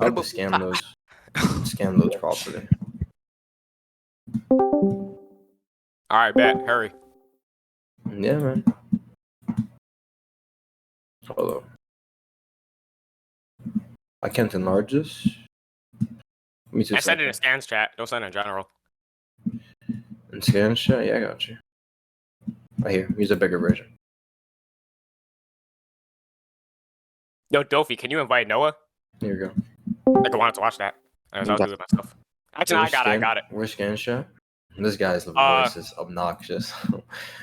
I hope to scam those properly. All right, bet. Hurry. Yeah, man. Hold on. I can't enlarge this. Let me see. I send it in scans chat. Don't send it in general. In scans chat? Yeah, I got you. Right here. Use a bigger version. Yo, Dofi, can you invite Noah? Here we go. Like, I wanted to watch that. I'll do it myself. Actually, no, I got it. Where's scan chat? This guy's voice is obnoxious.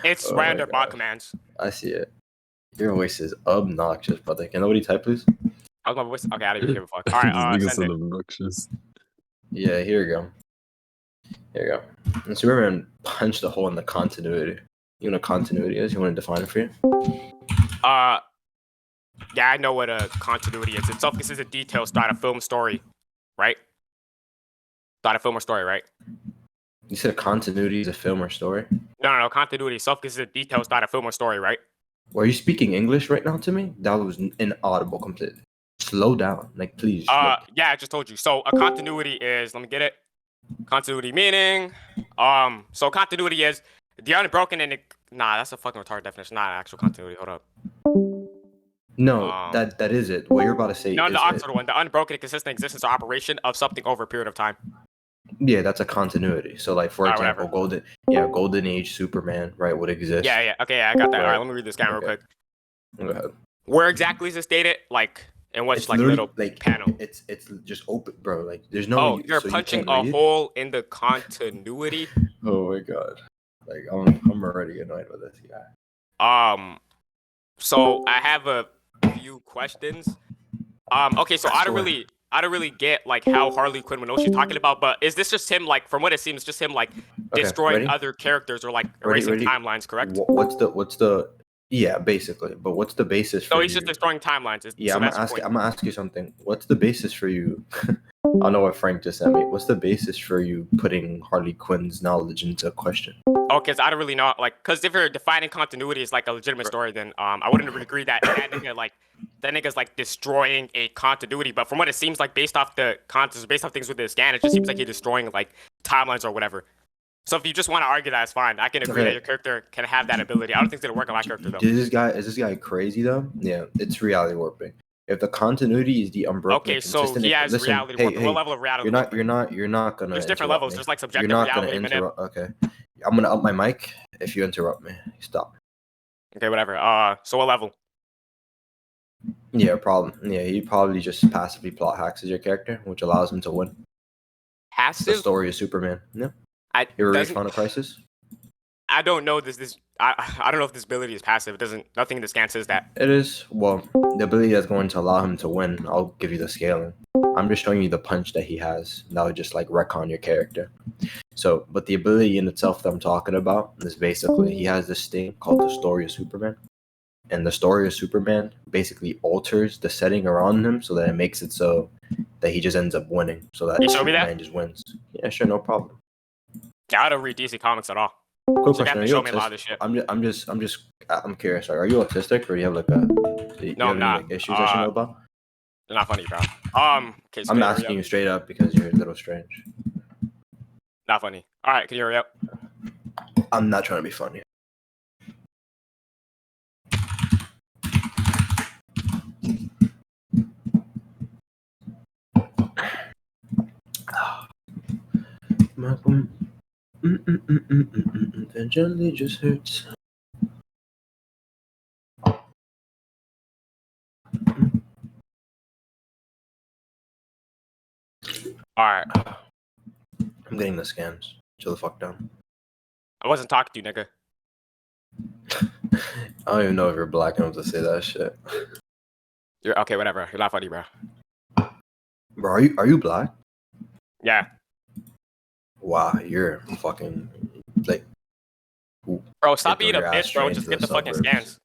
It's right under bot commands. I see it. Your voice is obnoxious, brother. Can nobody type, please? How's my voice? Okay, I don't even give a fuck. All right, this send nigga's it. obnoxious. Yeah, here we go. Here we go. And Superman punched a hole in the continuity. You know what continuity is? You want to define it for you? Yeah, I know what a continuity is. It focuses in details throughout a film story, right? Throughout a film or story, right? You said continuity is a film or story? No. Continuity focuses in details throughout a film or story, right? Well, are you speaking English right now to me? That was inaudible completely. Slow down, like please. Yeah, I just told you. So a continuity is, let me get it. Continuity meaning, so continuity is the unbroken and nah, that's a fucking retarded definition. Not actual continuity. Hold up. No, that is it. What you're about to say. No, is the Oxford one. The unbroken and consistent existence or operation of something over a period of time. Yeah, that's a continuity. So, like for example, Golden Age Superman, right, would exist. Yeah. Okay, I got that. All right, let me read this down real quick. Go ahead. Where exactly is it stated? Like in which like little panel? It's just open, bro. Like there's no. Oh, you're punching a hole in the continuity. Oh my god! Like I'm already annoyed with this guy. So I have a few questions. Okay, so I don't really get like how Harley Quinn would know what she's talking about, but is this just him like from what it seems just him like destroying other characters or like erasing timelines, correct? What's the yeah, basically. But what's the basis for he's just destroying timelines. I'm gonna ask you something. What's the basis for you? I don't know what Frank just sent me. What's the basis for you putting Harley Quinn's knowledge into question? Oh, because I don't really know, like, because if you're defining continuity as like a legitimate story, then I wouldn't agree that that nigga's like destroying a continuity. But from what it seems like, based off things with the scan, it just seems like he's destroying like timelines or whatever. So if you just want to argue that, it's fine. I can agree that your character can have that ability. I don't think it's gonna work on my character though. Is this guy crazy though? Yeah, it's reality warping. If the continuity is the unbroken, okay, so he has reality warping. What level of reality? You're not gonna. There's different levels. There's like subjective reality. You're not gonna interrupt. Okay, I'm gonna up my mic if you interrupt me. Stop. Okay, whatever. So what level? Yeah, problem. Yeah, he probably just passively plot hacks as your character, which allows him to win. Passive. The story of Superman. Yeah. You ever read Final Crisis? I don't know I don't know if this ability is passive. It doesn't. Nothing in the scan says that. It is. Well, the ability that's going to allow him to win. I'll give you the scaling. I'm just showing you the punch that he has. That would just like retcon your character. So, but the ability in itself that I'm talking about is basically he has this thing called the story of Superman, and the story of Superman basically alters the setting around him so that it makes it so that he just ends up winning. So that Superman just wins. Yeah, sure, no problem. Yeah, I don't read DC comics at all. Quick question: Are you autistic? I'm curious. Are you autistic, or do you have like no, I'm not. Like, issues I should know about? They're not funny, bro. Okay, so I'm asking you straight up because you're a little strange. Not funny. All right, can you hurry up? I'm not trying to be funny. Then gently just hurts. Alright. I'm getting the scans. Chill the fuck down. I wasn't talking to you, nigga. I don't even know if you're black enough to say that shit. You're okay, whatever. You're not funny, bro. Bro, are you black? Yeah. Wow, you're fucking like. Bro, stop being a bitch, bro. Just get the fucking scans.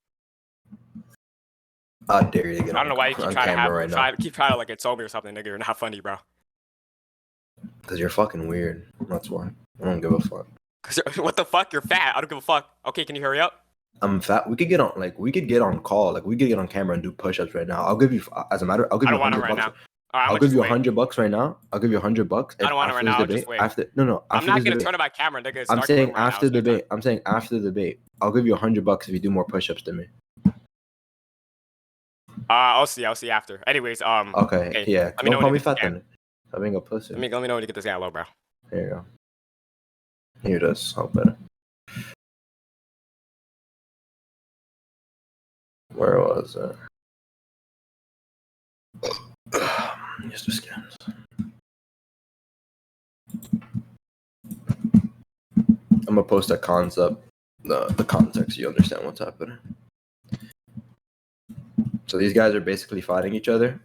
I dare you to get. I don't know why you keep trying to like insult me or something, nigga. You're not funny, bro. Cause you're fucking weird. That's why. I don't give a fuck. What the fuck? You're fat. I don't give a fuck. Okay, can you hurry up? I'm fat. We could get on call. Like we could get on camera and do push-ups right now. I'll give you I'll give I you don't want it right $100. now. Alright, I'll give you $100 right now. I'll give you $100 I don't want it right now. I'll just wait. After I'm not gonna debate, turn on my camera, nigga. It's I'm dark saying room right after now, so debate. I'm saying after the debate. I'll give you $100 if you do more push-ups than me. I'll see after. Anyways, Okay. Yeah. Let me know Don't call when me you get fat then. I'm being a pussy. Let me know when you get this guy low, bro. Here you go. Here it is. How better. Where was it? Jester scans. I'm gonna post a concept, the context. You understand what's happening. So these guys are basically fighting each other,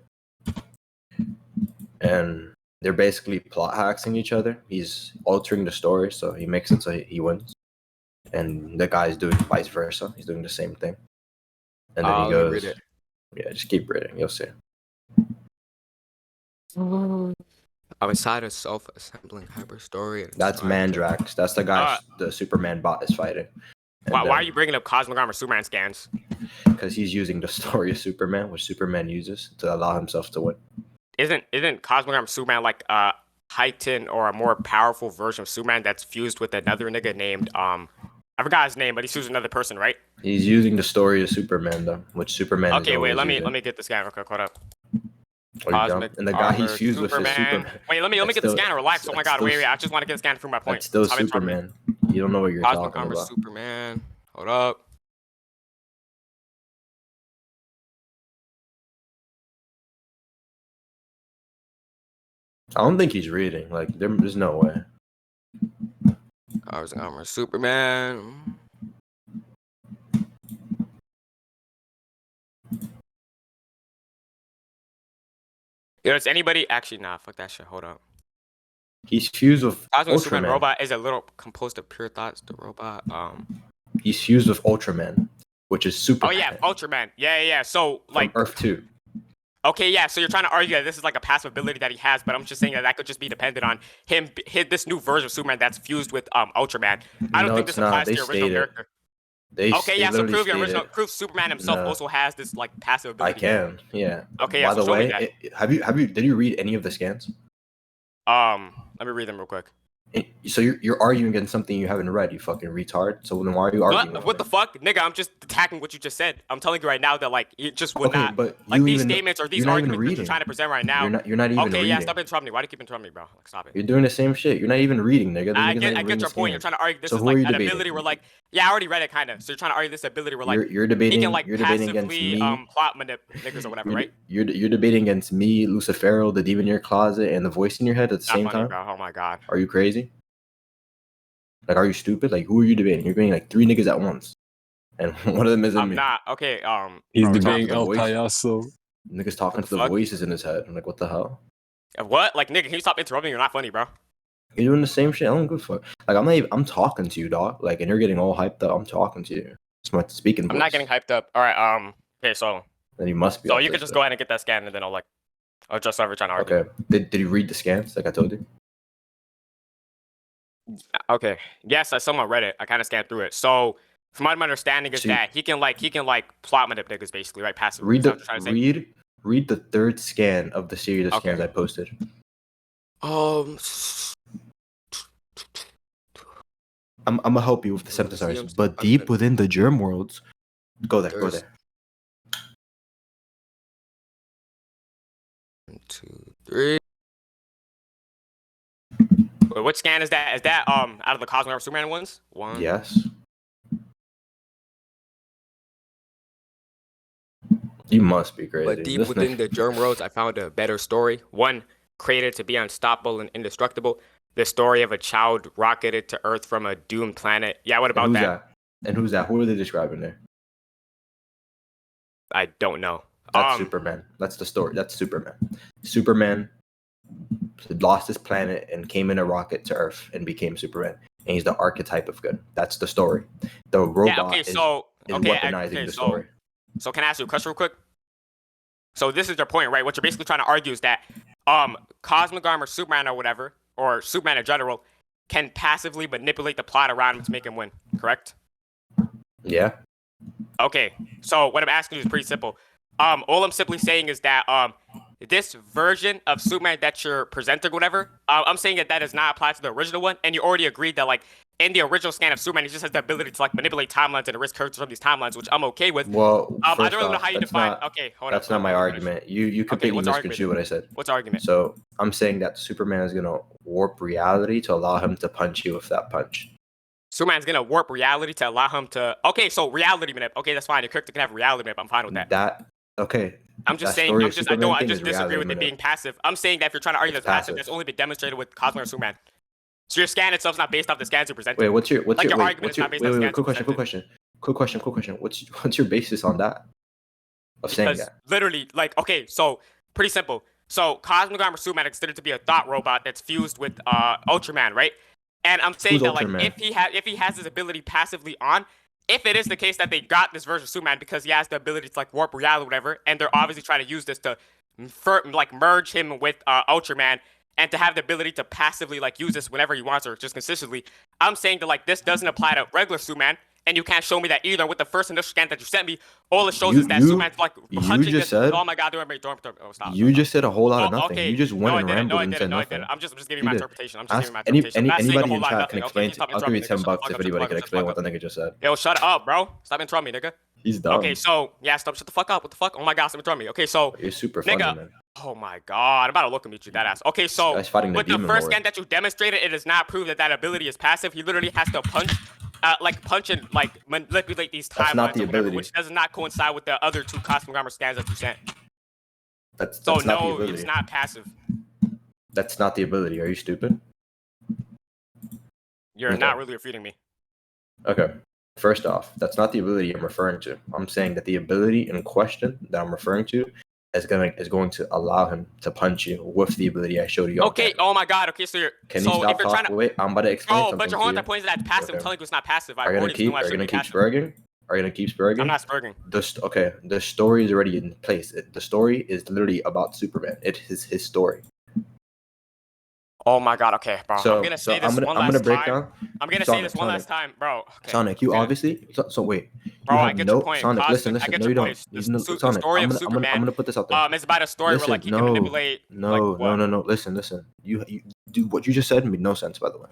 and they're basically plot hacking each other. He's altering the story, so he makes it so he wins, and the guy's doing vice versa. He's doing the same thing, and then he goes, "Yeah, just keep reading. You'll see." Outside of self-assembling hyper story. That's Mandrax. That's the guy the Superman bot is fighting. Why are you bringing up Cosmic Armor Superman scans? Because he's using the story of Superman, which Superman uses to allow himself to win. Isn't Cosmic Armor Superman like a heightened or a more powerful version of Superman that's fused with another nigga named I forgot his name, but he's using another person, right? He's using the story of Superman though, which Superman. Okay, wait, let me get the scan real quick. Hold up. Cosmic and the guy he's fused with is Superman. Wait, let me get the scanner. Relax. Oh my god, wait. I just want to get the scanner for my point. It's still Superman. You don't know what you're talking about. Cosmic Armor Superman. Hold up. I don't think he's reading. Like, there's no way. Cosmic Armor Superman. Yo, does anybody actually? Nah, fuck that shit. Hold up. He's fused with Cosmic Superman robot is a little composed of pure thoughts. The robot. He's fused with Ultraman, which is Superman. Oh yeah, Ultraman. Yeah. So like from Earth 2. Okay, yeah. So you're trying to argue that this is like a passive ability that he has, but I'm just saying that could just be dependent on him. This new version of Superman that's fused with Ultraman. I don't think this applies to your original character. Prove Superman himself also has this like passive ability. I can, yeah. Okay, yeah. By the way, did you read any of the scans? Let me read them real quick. So you're arguing against something you haven't read, you fucking retard. So then why are you arguing? What the fuck, nigga? I'm just attacking what you just said. I'm telling you right now that like it just would not. But like these statements or these arguments that you're trying to present right now. You're not even okay, reading. Yeah, stop interrupting me. Why do you keep interrupting me, bro? Like, stop it. You're doing the same shit. You're not even reading, nigga. I get your point. You're trying to argue this is like an ability where like, yeah, I already read it kind of. So you're trying to argue this ability where like you're debating. He can like you're debating against me. Plot manip niggas or whatever, right? You're debating against me, Lucifero, the demon in your closet, and the voice in your head at the same time. Bro. Oh my god. Are you crazy? Like, are you stupid? Like, who are you debating? You're debating like 3 niggas at once, and one of them is I'm not. Okay. He's debating El Payaso. Niggas talking to the voices in his head. I'm like, what the hell? What? Like, nigga, can you stop interrupting? You're not funny, bro. You're doing the same shit. I don't give a fuck. Like, I'm talking to you, dog. Like, and you're getting all hyped up. I'm talking to you. It's my speaking voice. I'm not getting hyped up. All right. Okay. So. Then you must be. So you could just go ahead and get that scan, and then I'll just over trying to argue. Okay. Did you read the scans like I told you? Okay. Yes, I somewhat read it. I kind of scanned through it. So, from my understanding is that he can plot manip niggas basically, right? Passively. Read the 3rd scan of the series of scans I posted. I'm gonna help you with the synthesizers, but deep within the germ worlds, go there. 1, 2, 3. Wait, what scan is that? Is that out of the Cosmic Armor Superman ones? 1. Yes. You must be crazy. But deep within the germ worlds, I found a better story. 1, created to be unstoppable and indestructible. The story of a child rocketed to Earth from a doomed planet. Yeah, what about that? And who's that? Who are they describing there? I don't know. That's Superman. That's the story. That's Superman. Superman lost his planet and came in a rocket to Earth and became Superman. And he's the archetype of good. That's the story. The robot is weaponizing the story. So can I ask you a question real quick? So this is your point, right? What you're basically trying to argue is that Cosmic Armor Superman or whatever, or Superman in general, can passively manipulate the plot around him to make him win, correct? Yeah. Okay, so what I'm asking you is pretty simple. All I'm simply saying is that this version of Superman that you're presenting, whatever, I'm saying that does not apply to the original one, and you already agreed that like in the original scan of Superman, he just has the ability to like manipulate timelines and erase characters from these timelines, which I'm okay with. Well, I first don't really know off, how you that's define. not Okay, hold that's up. not my Let me finish. argument. You completely what's the misconstrued what I said. What's the argument? So I'm saying that Superman is gonna warp reality to allow him to punch you with that punch. Superman's gonna warp reality to allow him to. Okay, so reality manip. Okay, that's fine. Your character can have reality manip. I'm fine with that. Okay. I'm just that saying. story I'm of just. Superman I thing just is disagree reality with it manip. being passive. I'm saying that if you're trying to argue It's that's passive, passive. that's only been demonstrated with Cosmo and Superman. So your scan itself's not based off the scans you presented. Wait, what's your argument is not based on scans quick question. What's your basis on that? Of saying Because that? literally, like, okay, so pretty simple. So Cosmic Armor Superman is considered to be a thought robot that's fused with Ultraman, right? And I'm saying Who's that like Ultraman? if he has his ability passively on, if it is the case that they got this version of Superman because he has the ability to like warp reality or whatever, and they're obviously trying to use this to like merge him with Ultraman and to have the ability to passively like use this whenever he wants or just consistently, I'm saying that like this doesn't apply to regular Superman. And you can't show me that either with the first initial scan that you sent me. All it shows is that Superman's like punching just this. said. Oh my god, stop. You just said a whole lot of nothing. Okay. You just went and rambled and said No, I nothing. didn't. I'm just giving you You my did. interpretation. I'm just Ask giving my interpretation. I'm not saying a anybody whole in lot of chat can nothing. Okay, explain. stop I'll give you interrupting me, nigga. $10 if anybody can explain what the nigga just said. Yo, shut up, bro. Stop interrupting me, nigga. He's dumb. Okay, so yeah, stop. Shut the fuck up. What the fuck? Oh my god, stop interrupting me. Okay, so You're super funny, nigga. man. Oh my god, I'm about to look at you, that ass. Okay, so Guy's fighting the with the demon first lord. scan that you demonstrated, it does not prove that that ability is passive. He literally has to punch and like manipulate these That's not timelines the or whatever, ability. which does not coincide with the other two Cosmic Armor scans that you sent. That's So not the no, ability. it's not passive. That's not the ability. Are you stupid? You're Okay. not really refuting me. Okay. First off, that's not the ability I'm referring to. I'm saying that the ability in question that I'm referring to is going to allow him to punch you with the ability I showed you. Okay. Oh my god. Okay. So you're. Can so you stop if you're trying talking? to. Wait, I'm about to explain Oh, something but you're to holding you. that point that that's passive. Okay. I'm telling you it's not passive. Are you gonna keep spurging? Are you gonna keep spurging? I'm not spurging. Okay, the story is already in place. The story is literally about Superman. It is his story. Oh my god. Okay, bro. So I'm gonna say this I'm one gonna last break time. down. I'm gonna Sonic, say this one last time, bro. Okay. Sonic, you obviously. So wait. Bro, you I have get no your point. Sonic. Cosmic, Listen. I get No, your you don't. point. The Sonic, story of Superman. I'm gonna put this out there. It's about a story where like he can manipulate. No. Listen. You dude, what you just said made no sense. By the way,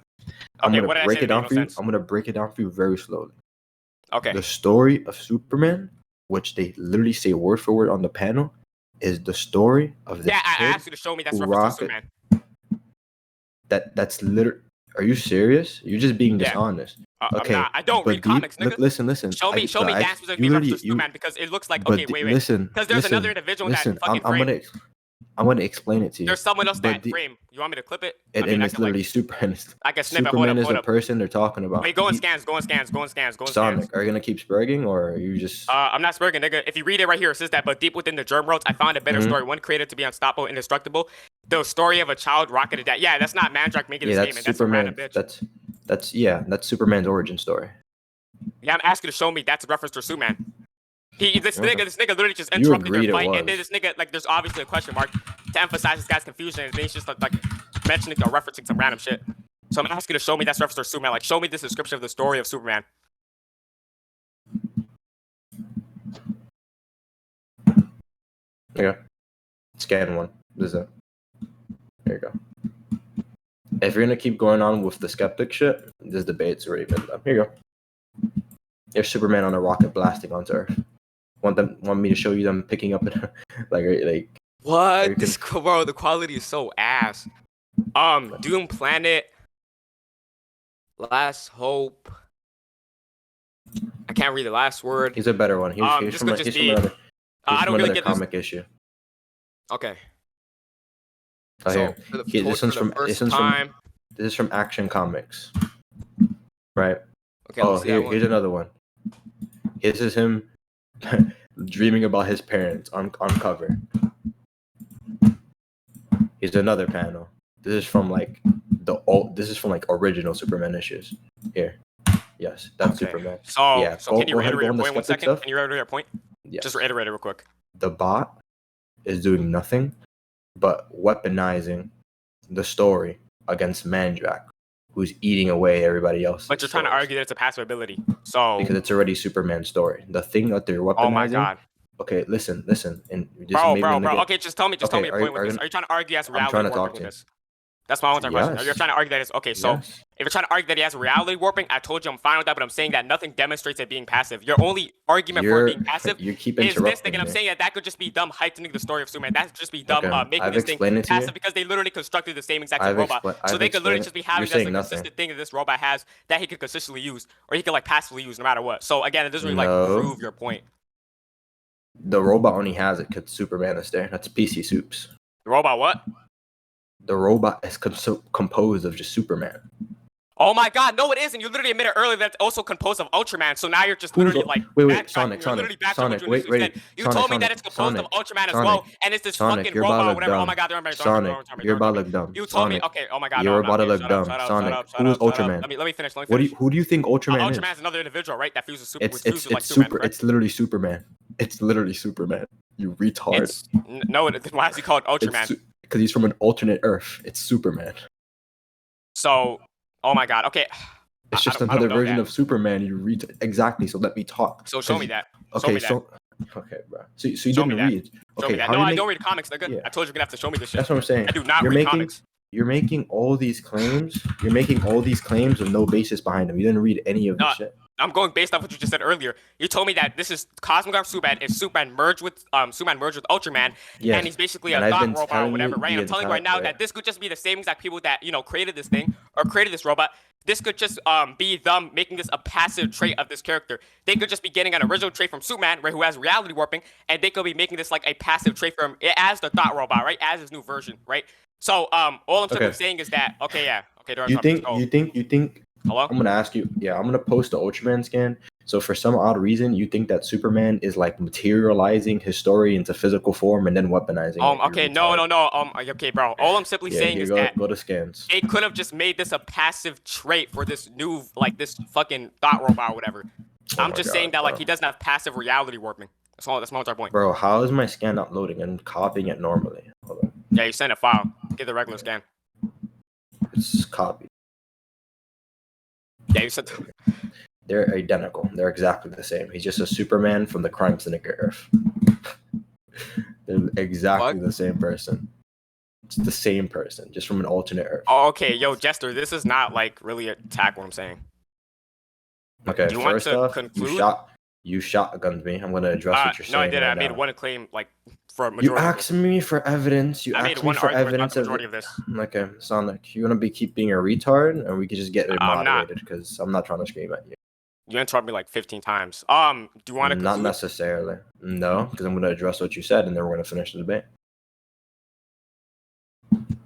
I'm Okay, gonna what did I break say it down made for no you. sense? I'm gonna break it down for you very slowly. Okay. The story of Superman, which they literally say word for word on the panel, is the story of this Yeah, I kid asked you to show me that's who reference to Superman. That's literally. Are you serious? You're just being Yeah. dishonest. Okay. I'm not. I don't but read comics, nigga. Look, listen. Show me that specific reference to Superman because it looks like okay, wait. Listen. Because there's another individual that fucking frame. I'm gonna explain it to you. There's someone else that frame. You want me to clip it? And it's literally Superman. I can snip it. Superman is the person they're talking about. Wait, go in scans. Sonic, are you gonna keep spurging or are you just? I'm not spurging, nigga. If you read it right here, it says that, but deep within the germ worlds, I found a better story. One created to be unstoppable, indestructible. The story of a child rocketed that. Yeah, that's not Mandrake making this statement. That's Superman. A random bitch. That's Superman's origin story. Yeah, I'm asking you to show me that's a reference to Superman. This nigga literally just interrupted their fight, and then this nigga, like, there's obviously a question mark to emphasize this guy's confusion, and then he's just like mentioning or referencing some random shit. So I'm asking you to show me that's reference to Superman. Like, show me this description of the story of Superman. Okay. Scan one. This is it. There you go. If you're gonna keep going on with the skeptic shit, this debate's already been done. Here you go. There's Superman on a rocket blasting onto Earth. Want me to show you them picking up like what? This bro, the quality is so ass. Doom Planet, Last Hope. I can't read the last word. He's a better one. He's from another comic issue. Okay. Oh, so here. This is from Action Comics. Right. Okay. Here's another one. This is him dreaming about his parents on cover. Here's another panel. This is from original Superman issues. Here. Yes, that's Superman. So, yeah. Can you reiterate your point 1 second? Stuff? Can you reiterate your point? Yes. Just reiterate it real quick. The bot is doing nothing but weaponizing the story against Mandrake, who's eating away everybody else. But you're trying to argue that it's a passive ability. So because it's already Superman's story. The thing that they're weaponizing. oh my god. Okay, listen, and just Bro. Okay, just tell me your point with this. Are you trying to argue as reality trying to warping talk with to this? That's my question. You're trying to argue that it's okay. So Yes. if you're trying to argue that he has reality warping, I told you I'm fine with that. But I'm saying that nothing demonstrates it being passive. Your only argument for it being passive you keep is interrupting this thing, and I'm me. saying that could just be dumb heightening the story of Superman. That could just be dumb Okay, making I've this thing explained it to you. passive because they literally constructed the same exact I've robot. expla- So I've they could literally explained- just be having you're this saying nothing. consistent thing that this robot has that he could consistently use, or he could like passively use no matter what. So again, it doesn't really like No. prove your point. The robot only has it because Superman is there. That's PC Soups. The robot what? The robot is composed of just Superman. Oh my god, no it isn't. You literally admitted earlier that it's also composed of Ultraman, so now you're just literally like wait, backtracking. Sonic, You're literally backtracking Sonic, what you wait, said. You told me that it's composed of Ultraman as well, and it's this Sonic, fucking you're about robot to or look whatever. dumb. Oh my god, don't Sonic, you're about to look dumb. You told me, Sonic, okay, oh my god, you're no, about to okay, look shut dumb. up, shut up, Sonic, shut up, who is shut up. Ultraman? Let me finish. Who do you think Ultraman is? Ultraman is another individual, right? That fuses super. It's like super. Superman, It's literally Superman. It's literally Superman. You retard. No, why is he called Ultraman? Because he's from an alternate Earth. It's Superman. So, oh my god, okay. It's just I don't another know version that. of Superman. You read exactly. So let me talk. So show me that. Okay, show me okay, bro. So you Show me didn't that. read. Show Okay, me that. how No, do you I make- don't read comics, nigga. Yeah. I told you you're gonna have to show me this shit. That's what I'm saying. I do not You're read making, comics. You're making all these claims. You're making all these claims with no basis behind them. You didn't read any of this shit. I'm going based off what you just said earlier. You told me that this is Cosmograph Superman. Is Superman merged with Ultraman, Yes. and he's basically And a I've thought been robot or telling whatever, you right? And the I'm telling you right entire- now that this could just be the same exact people that created this thing or created this robot. This could just be them making this a passive trait of this character. They could just be getting an original trait from Superman, right, who has reality warping, and they could be making this like a passive trait from him as the thought robot, right, as his new version, right? So all I'm simply saying is that You think? Hello? I'm gonna ask you. Yeah, I'm gonna post the Ultraman scan. So for some odd reason, you think that Superman is like materializing his story into physical form and then weaponizing it. Okay, no. Okay, bro. All I'm simply saying is that go to scans. they could have just made this a passive trait for this new, like this fucking thought robot or whatever. I'm just saying that like he doesn't have passive reality warping. That's my entire point. Bro, how is my scan not loading? I'm copying it normally. Hold on. Yeah, you send a file. Get the regular scan. It's copied. Yeah, you sent. They're identical. They're exactly the same. He's just a Superman from the crime syndicate Earth. They're exactly the same person. It's the same person, just from an alternate Earth. Oh, okay, yo, Jester, this is not like really attack what I'm saying. Okay, Do you want first to off, conclude? you shotgunned me. I'm gonna address what you're saying. No, I didn't. right I made now. one claim like for a majority. You asked me for evidence. I made one argument about the majority of this. Okay, Sonic, you wanna keep being a retard, or we could just get it I'm not. moderated? Because I'm not trying to scream at you. You interrupt me like 15 times. Do you want to? Not necessarily. No, because I'm gonna address what you said, and then we're gonna finish the debate.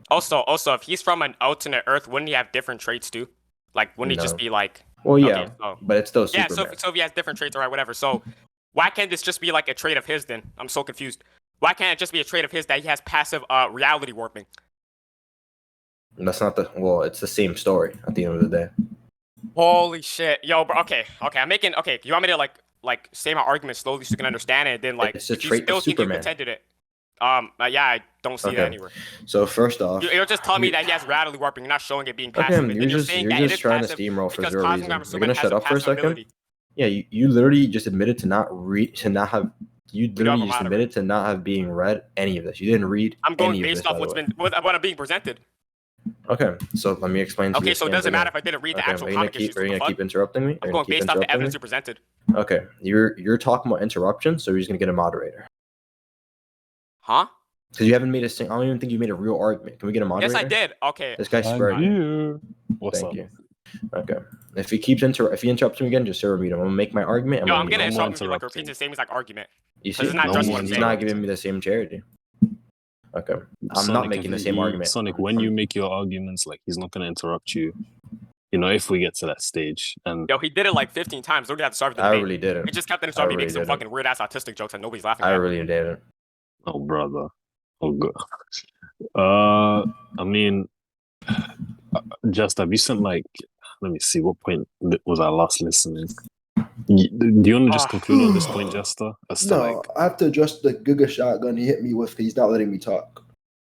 Also, if he's from an alternate Earth, wouldn't he have different traits too? Like, wouldn't he just be like? Well, yeah, okay, so, but it's still yeah. Superman. So if he has different traits, alright, whatever. So why can't this just be like a trait of his then? I'm so confused. Why can't it just be a trait of his that he has passive reality warping? That's not it's the same story at the end of the day. Holy shit, yo, bro. Okay. I'm making. Okay, you want me to like say my argument slowly so you can understand it, and then like It's a if you trait still of think you Superman. contended it. Yeah, I don't see that anywhere. So first off, You're just telling me that he has reality warping. You're not showing it being passive. Okay, and you're then just saying that it is trying to passive steamroll for because zero reason. Cosmograph You're Superman gonna has shut up for a passive second. ability. Yeah, you literally just admitted to not have. You literally just moderate. admitted to not have being read any of this. You didn't read. I'm going any based of this, off what I'm being presented. Okay, so let me explain. Okay, so it doesn't matter if I didn't read the actual comic issues. Are you gonna keep interrupting me? I'm going based off the evidence you presented. Okay, you're talking about interruption, so you're just gonna get a moderator. Huh? Because you haven't made I don't even think you made a real argument. Can we get a moderator? Yes, I did. Okay. This guy's I'm spreading. here. What's Thank up? you. Okay. If he interrupts me again, just serve me. I'm gonna make my argument. No, I'm gonna no more interrupt you like interrupting. repeat the same exact argument. You see, It's not just what I'm he's saying. not giving me the same charity. Okay, I'm Sonic, not making if the same you- argument. Sonic, when you make your arguments, like he's not gonna interrupt you. You know, if we get to that stage, and Yo, he did it like 15 times. Don't have to start with the I debate. really didn't. He just kept interrupting me really making some didn't. fucking weird ass autistic jokes and nobody's laughing I at. really didn't. oh brother, oh god. I mean, just have you sent like? Let me see. What point was I last listening? Do you want to just conclude on this point, Jester? As to, like, I have to address the Giga shotgun he hit me with because he's not letting me talk.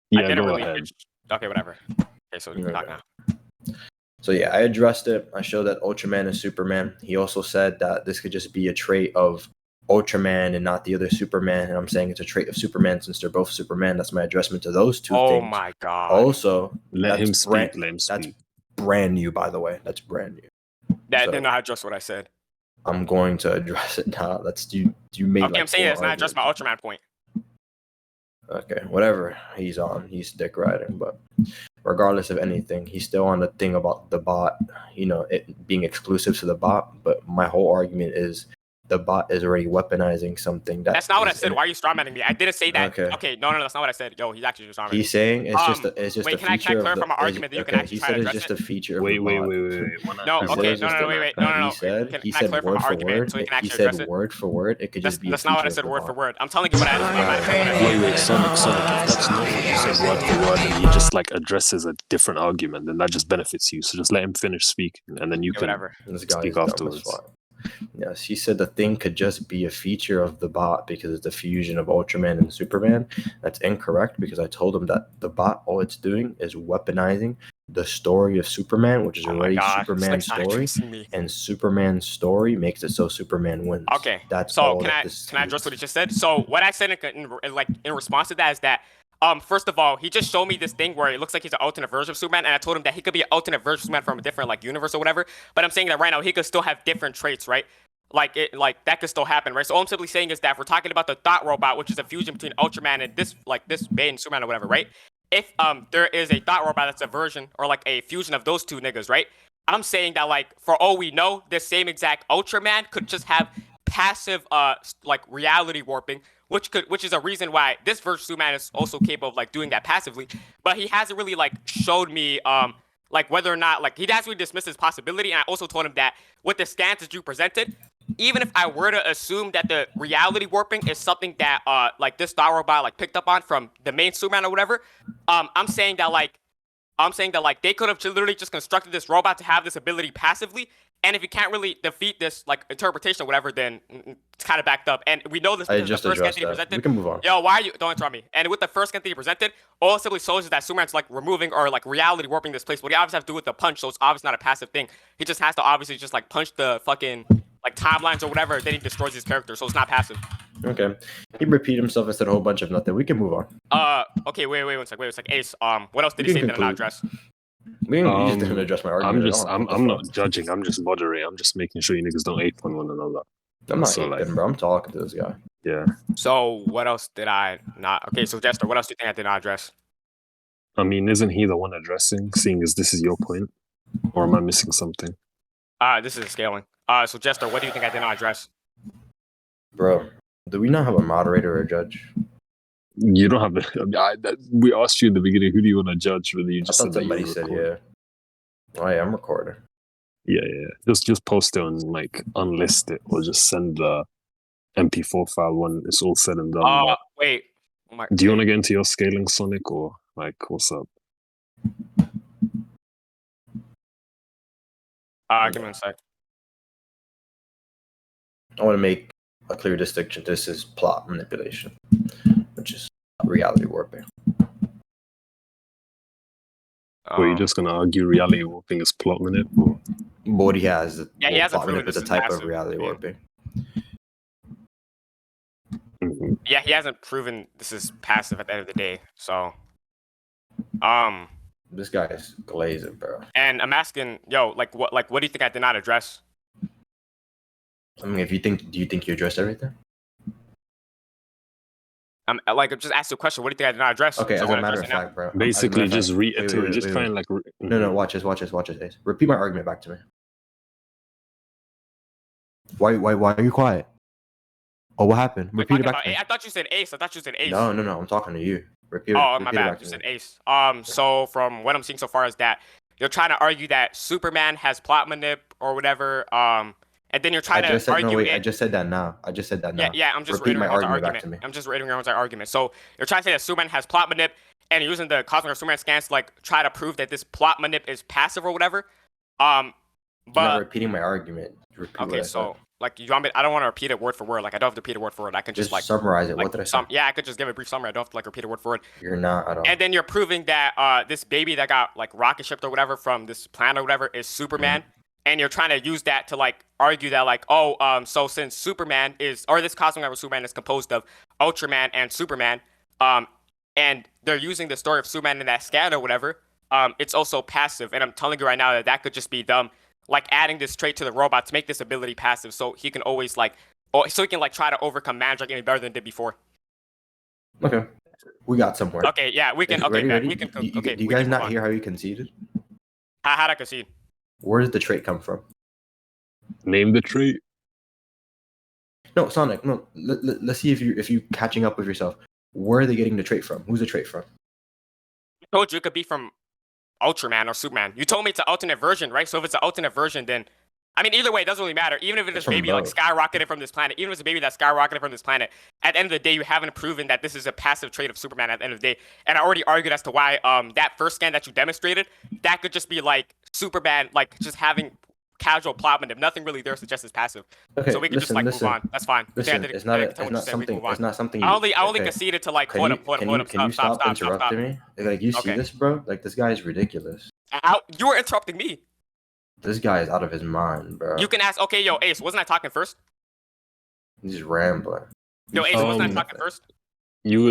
yeah, I didn't go really. ahead. Okay, whatever. Okay, so you can talk now. So yeah, I addressed it. I showed that Ultraman is Superman. He also said that this could just be a trait of Ultraman and not the other Superman. And I'm saying it's a trait of Superman since they're both Superman. That's my addressment to those two Oh things. my god. Also, Let him that's speak. Let him That's speak. brand new, by the way. That's brand new. That So- did not address what I said. I'm going to address it now. That's you. You made. Okay, like I'm saying 4 it's not addressed my arguments. Ultraman point. Okay, whatever he's on, he's dick riding. But regardless of anything, he's still on the thing about the bot, it being exclusive to the bot. But my whole argument is the bot is already weaponizing something That's not what I is said. Why are you strawmanning me? I didn't say that. Okay. Okay, no, that's not what I said. Yo, he's actually just strawmanning. He's saying it's just wait, a can I feature of clarify the. my argument that you can Okay, actually he try said to it's address just it? a feature of Wait. the bot. Why not? No, He okay, said no, it's just wait. He said Can he I said clarify word my for argument word. so you can He actually said address it? word for word. It could just be. That's a not what I feature said of the word for bot. word. I'm telling you what I Wait, Sonic, if that's not what you said word for word, and he just like addresses a different argument, then that just benefits you. So just let him finish speaking, and then you can whatever. This guy speak is dumb as afterwards. fuck. Yes, he said the thing could just be a feature of the bot because it's the fusion of Ultraman and Superman. That's incorrect because I told him that the bot, all it's doing is weaponizing the story of Superman, which is Oh my already god. Superman's Slick's not story, addressing me. and Superman's story makes it so Superman wins. Okay. That's So all can that I this address what he means. just said? So what I said in response to that is that first of all, he just showed me this thing where it looks like he's an alternate version of Superman, and I told him that he could be an alternate version of Superman from a different like universe or whatever. But I'm saying that right now he could still have different traits, right? Like that could still happen, right? So all I'm simply saying is that if we're talking about the Thought Robot, which is a fusion between Ultraman and this Bane Superman or whatever, right? If there is a Thought Robot that's a version or like a fusion of those two niggas, right? I'm saying that like for all we know, this same exact Ultraman could just have passive like reality warping, which is a reason why this version of Superman is also capable of like doing that passively. But he hasn't really like showed me like whether or not like he hasn't really dismissed his possibility. And I also told him that with the scans that you presented, even if I were to assume that the reality warping is something that like this Star Robot like picked up on from the main Superman or whatever, I'm saying that they could have literally just constructed this robot to have this ability passively. And if you can't really defeat this like interpretation or whatever, then it's kind of backed up. And we know this I because just the first addressed entity that. presented. We can move on. Yo, why are you? Don't interrupt me. And with the first entity presented, all it simply shows is that Superman's like removing or like reality warping this place. But he obviously has to do with the punch, so it's obviously not a passive thing. He just has to obviously just like punch the fucking like timelines or whatever. Then he destroys his character, so it's not passive. Okay, he repeated himself and said a whole bunch of nothing. We can move on. Okay, wait one sec. Ace, what else did You he say can that I not conclude. address? You just didn't address my argument. I'm not judging. I'm just moderating. I'm just making sure you niggas don't hate on one another. I'm not So, hating, like- bro. I'm talking to this guy. Yeah. So what else did I not? Okay, so Jester, what else do you think I did not address? I mean, isn't he the one addressing, seeing as this is your point? Or am I missing something? This is scaling. So Jester, what do you think I did not address? Bro, do we not have a moderator or a judge? You don't have we asked you in the beginning, who do you want to judge? Whether you I just thought said that somebody you said, record. yeah. Oh, yeah, I'm recording. Yeah. Just post it and like unlist it or just send the MP4 file when it's all said and done. But Wait. do you want to get into your scaling, Sonic, or like what's up? Give me a sec. I want to make a clear distinction. This is plot manipulation, which is reality warping. Or are you just gonna argue reality warping is plot manip? Or? What he has, Yeah, he hasn't plot proven manip is this a is type of passive. reality Yeah. warping. Mhm. Yeah, he hasn't proven this is passive at the end of the day. So, This guy is glazing, bro. and I'm asking, yo, what do you think I did not address? I mean, do you think you addressed everything? I'm just ask you a question. What do you think I did not address? Okay, So as I'm a gonna matter address of it now. fact, bro. Basically, As a matter of just fact- reiterate. wait, Just wait, try wait. and like. No, watch this, Ace. Repeat my argument back to me. Why are you quiet? Oh, what happened? We're Repeat it talking back about to me. I thought you said Ace. No, I'm talking to you. Repeat Oh, repeat my it bad. back You to said me. Ace. So from what I'm seeing so far is that you're trying to argue that Superman has plot manip or whatever. And then you're trying to argue I just said that now. Yeah. I'm just Repeat my reiterating Ron's argument back argument. to me. I'm just reiterating Ron's argument. So you're trying to say that Superman has plot manip, and you're using the Cosmic Superman scans to like try to prove that this plot manip is passive or whatever. I'm not But repeating my argument. Repeat what okay, I so like you want me? I don't want to repeat it word for word. Like I don't have to repeat it word for word. I can just like summarize it. What did I say? Yeah, I could just give a brief summary. I don't have to like repeat it word for word. You're not at all. And then you're proving that this baby that got like rocket shipped or whatever from this planet or whatever is Superman, and you're trying to use that to like argue that like so since Superman is or this cosmic level Superman is composed of Ultraman and Superman, and they're using the story of Superman in that scan or whatever, it's also passive. And I'm telling you right now that that could just be them like adding this trait to the robot to make this ability passive, so he can always like, so he can like try to overcome magic even better than did before. Okay, we got somewhere. Okay, yeah, we can. Okay, ready? we can. Do Okay, you guys not hear how you conceded? How'd I concede? Where does the trait come from? Name the trait. No, Sonic. No, let's see if you catching up with yourself. Where are they getting the trait from? Who's the trait from? I told you it could be from Ultraman or Superman. You told me it's an alternate version, right? So if it's an alternate version, then I mean, either way, it doesn't really matter. Even if it's from maybe like both. skyrocketed from this planet, even if it's a baby that skyrocketed from this planet, at the end of the day, you haven't proven that this is a passive trait of Superman at the end of the day. And I already argued as to why that first scan that you demonstrated, that could just be like Superman, like just having casual plot manip. Nothing really there suggests it's passive. Okay, So we can just like move on. That's fine. Listen, it's not something. I only conceded to like Can you stop interrupting me? Like you see this, bro? Like this guy is ridiculous. You were interrupting me. This guy is out of his mind, bro. You can ask. Okay, yo, Ace, wasn't I talking first? He's rambling. Yo, Ace, wasn't I talking first? You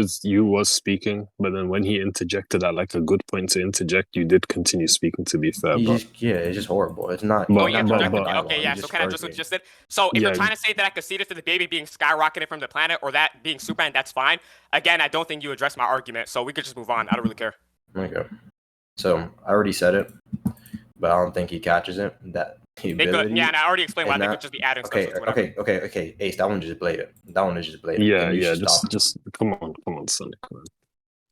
was speaking, but then when he interjected at like a good point to interject, you did continue speaking. To be fair, it's just horrible. It's not. But- Oh yeah, but- okay, yeah. So can I just what you just said? So if you're trying to say that I conceded to the baby being skyrocketed from the planet or that being Superman, that's fine. Again, I don't think you addressed my argument, so we could just move on. I don't really care. Okay. So I already said it, but I don't think he catches it. That ability. Yeah, and I already explained why they that- could just be adding stuff. Okay. Ace, that one just blatant. That one is just blatant. Yeah, And you yeah. should stop. Just come on, Sonic. Man.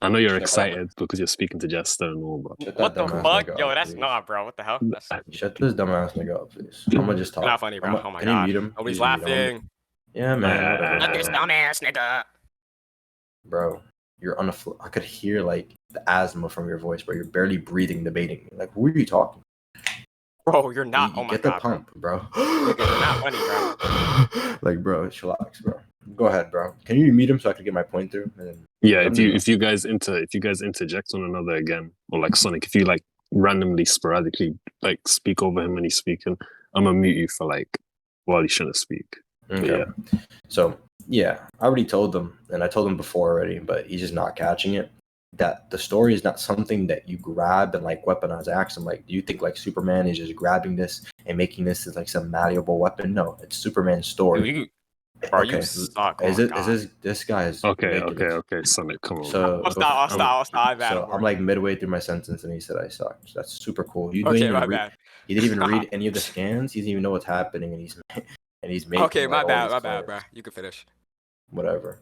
I know you're excited because you're speaking to Jester and all, but Shut What that the dumbass fuck? nigga Yo, up, that's please. not, bro. What the hell? That's Shut this dumbass nigga up, please. I'm gonna just talk. not funny, bro. Oh my Can god. you mute him? Nobody's Please mute him. laughing. Yeah, man. Whatever. Let this dumbass nigga. Bro, you're on the floor. I could hear like the asthma from your voice, bro. You're barely breathing, debating me. Like, who are you talking? Bro, you're not. You Oh my get god. the pump, bro. You're not funny, bro. Like, bro, chillax, bro. Go ahead, bro. Can you mute him so I can get my point through? And then yeah, let me know. if you guys interject on another again, or like Sonic, if you like randomly, sporadically like speak over him when he's speaking, I'm gonna mute you for like while he shouldn't speak. Okay. Yeah. So yeah, I already told them, and I told him before already, but he's just not catching it. That the story is not something that you grab and like weaponize. I asked him, like, do you think like Superman is just grabbing this and making this as like some malleable weapon? No, it's Superman's story. Bro, you suck. Is this guy is Okay, ridiculous. okay, Sonic, come on. So I'll stop. So I'm like midway through my sentence, and he said I suck. So that's super cool. You Okay, didn't my even read. bad. He didn't even read any of the scans. He doesn't even know what's happening, and he's making. Okay, my like, all bad, these bro. claims. You can finish. Whatever.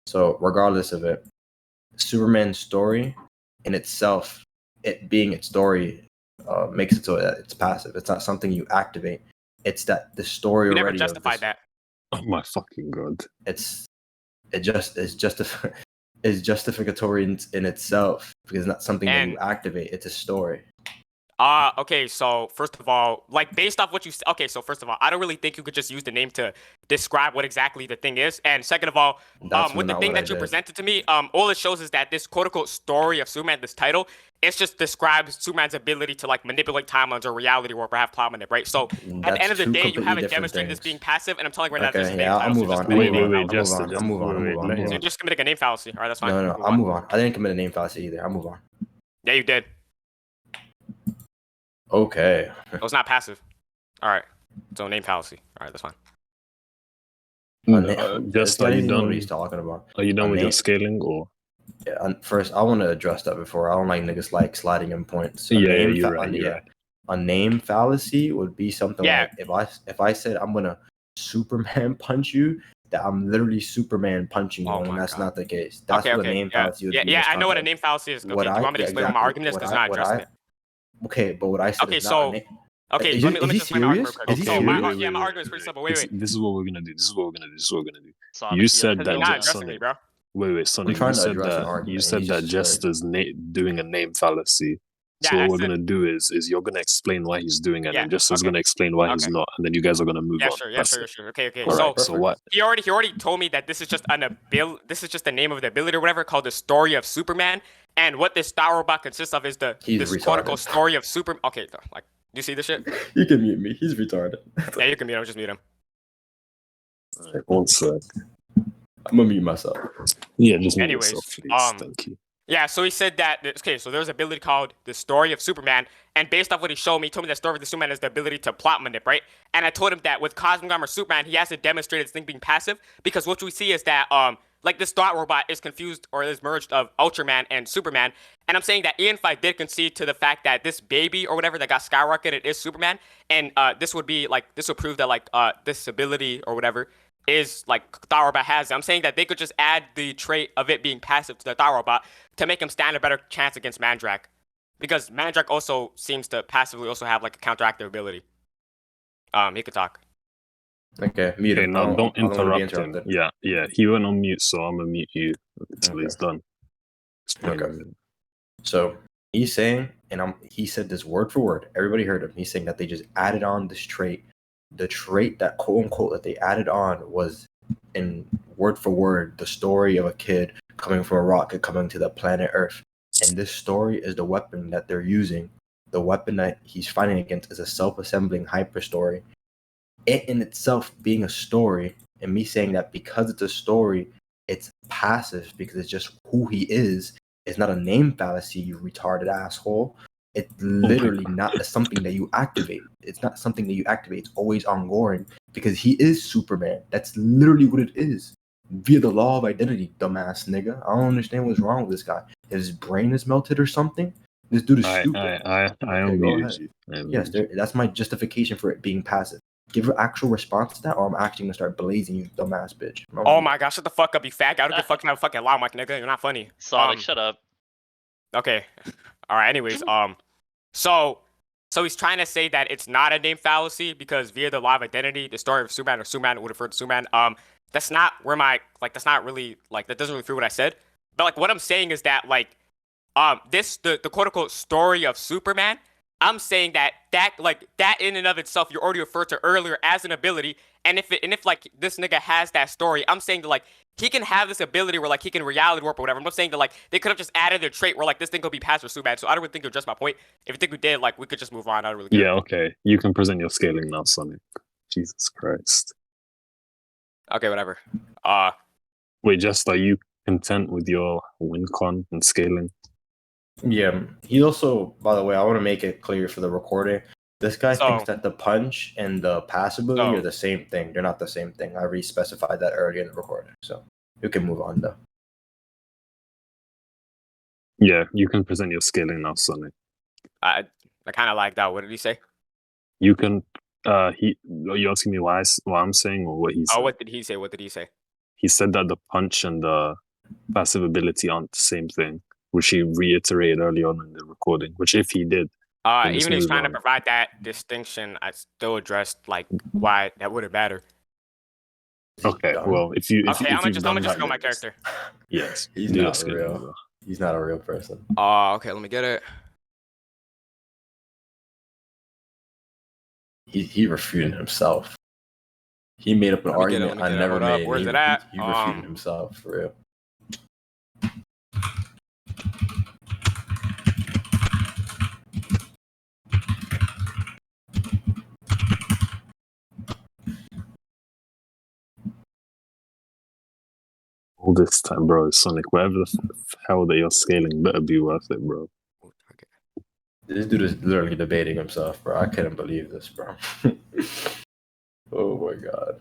So regardless of it, Superman's story in itself, it being its story, makes it so that it's passive. It's not something you activate. It's that the story You never already. justified that. Oh my fucking god. It's justificatory in itself because it's not something that you activate. It's a story. Okay, so first of all, like based off what you okay, so first of all, I don't really think you could just use the name to describe what exactly the thing is. And second of all, with the thing that you presented to me, all it shows is that this quote unquote story of Superman, this title, it just describes Superman's ability to like manipulate timelines or reality or perhaps plot manip, right? So at the end of the day, you haven't demonstrated this being passive, and I'm telling you right now, this is I'll move on. I'll move on. You're just committing a name fallacy. All right, that's fine. No, I'll move on. I didn't commit a name fallacy either. I'll move on. Yeah, you did. Okay. It was not passive. All right. So name fallacy. All right, that's fine. Just are you done? What he's talking about? Are you done with your scaling or? Yeah. First, I want to address that before. I don't like niggas like sliding in points. You're right. A name fallacy would be something Yeah. like if I said I'm gonna Superman punch you, that I'm literally Superman punching you, and that's not the case. That's what a name fallacy would be. Yeah, I know what a name fallacy is. Okay, do you want me to explain what my argument is? Because I'm not addressing it. Okay, but what I said Okay, is so not okay, let me just explain my argument. Is he So serious? my argument is pretty simple. Wait. This is what we're gonna do. Sonic, You said You're not that addressing me, bro. Wait, Sonic. trying You to said address an that argument, you and said he's that just Jester's doing a name fallacy. Yeah, So what that's we're it. gonna do is you're gonna explain why he's doing it, Yeah, and Jester's okay. gonna explain why he's Okay. not, and then you guys are gonna move Yeah, on. sure. Yeah, That's sure. it. Sure. Okay. All So right. So perfect. what? he already told me that this is just this is just the name of the ability or whatever called the story of Superman. And what this Star Robot consists of is He's this quote unquote retarded. story of Super. Okay, like, do you see this shit? You can mute me. He's retarded. Yeah, you can mute him. Just mute him. All right, one sec. I'm gonna mute myself. Yeah, just mute Anyways, yourself, please. Thank you. Yeah, so he said that, okay, so there's an ability called the story of Superman, and based off what he showed me, he told me that story of the Superman is the ability to plot manip, right? And I told him that with Cosmic Armor Superman, he hasn't demonstrated this thing being passive, because what we see is that, like, this Thought Robot is confused, or is merged of Ultraman and Superman, and I'm saying that Ian Fight did concede to the fact that this baby, or whatever, that got skyrocketed is Superman, and this would prove that, like, this ability, or whatever, is like Thought Robot has it. I'm saying that they could just add the trait of it being passive to the Thought Robot to make him stand a better chance against Mandrak. Because Mandrak also seems to passively also have like a counteractive ability. He could talk. Okay, mute Okay, him. now don't I don't wanna be interrupt him. interrupted. Yeah, he went on mute, so I'm gonna mute you until Okay. he's done. Explain Okay. it. So he's saying, and he said this word for word. Everybody heard him. He's saying that they just added on this trait. The trait that quote unquote that they added on was in word for word the story of a kid coming from a rocket coming to the planet Earth. And this story is the weapon that they're using. The weapon that he's fighting against is a self-assembling hyper story. It in itself being a story, and me saying that because it's a story, it's passive because it's just who he is. It's not a name fallacy, you retarded asshole. It's literally not something that you activate. It's not something that you activate. It's always ongoing because he is Superman. That's literally what it is. Via the law of identity, dumbass nigga. I don't understand what's wrong with this guy. His brain is melted or something. This dude is stupid. I Okay, go ahead. unmuted you. Yes, that's my justification for it being passive. Give an actual response to that, or I'm actually gonna start blazing you, dumbass bitch. Oh my gosh, shut the fuck up, you fag. I don't give a fuck about fucking loud mic, nigga. You're not funny. Sonic, shut up. Okay. Alright, anyways, so he's trying to say that it's not a name fallacy because via the law of identity, the story of Superman or Superman would refer to Superman. That's not where that's not really that doesn't really prove what I said. But like what I'm saying is that the quote unquote story of Superman, I'm saying that in and of itself you already referred to earlier as an ability, and if this nigga has that story, I'm saying that he can have this ability where he can reality warp or whatever. I'm not saying that they could have just added their trait where this thing could be passed for Superman. So I don't really think you'll address my point. If you think we did, we could just move on. I don't really care. Yeah, okay. You can present your scaling now, Sonic. Jesus Christ. Okay, whatever. Wait, Just are you content with your win con and scaling? Yeah, he also, by the way, I want to make it clear for the recording. This guy thinks that the punch and the pass ability are the same thing. They're not the same thing. I already specified that earlier in the recording, so you can move on though. Yeah, you can present your scaling now, Sonic. I kind of like that. What did he say? You can. Are you asking me what I'm saying or what he said? Oh, what did he say? What did he say? He said that the punch and the passive ability aren't the same thing, which he reiterated early on in the recording. Which, if he did, even if he's trying to provide that distinction, I still addressed why that wouldn't matter. Okay, well, if you I'm just go my character. Yes, he's not real. He's not a real person. Okay, let me get it. He refuted himself. He made up an argument I never made. Where's it at? He refuted himself, for real. All this time, bro, Sonic, whatever the hell that you're scaling better be worth it, bro. This dude is literally debating himself, bro. I couldn't believe this, bro. Oh my god.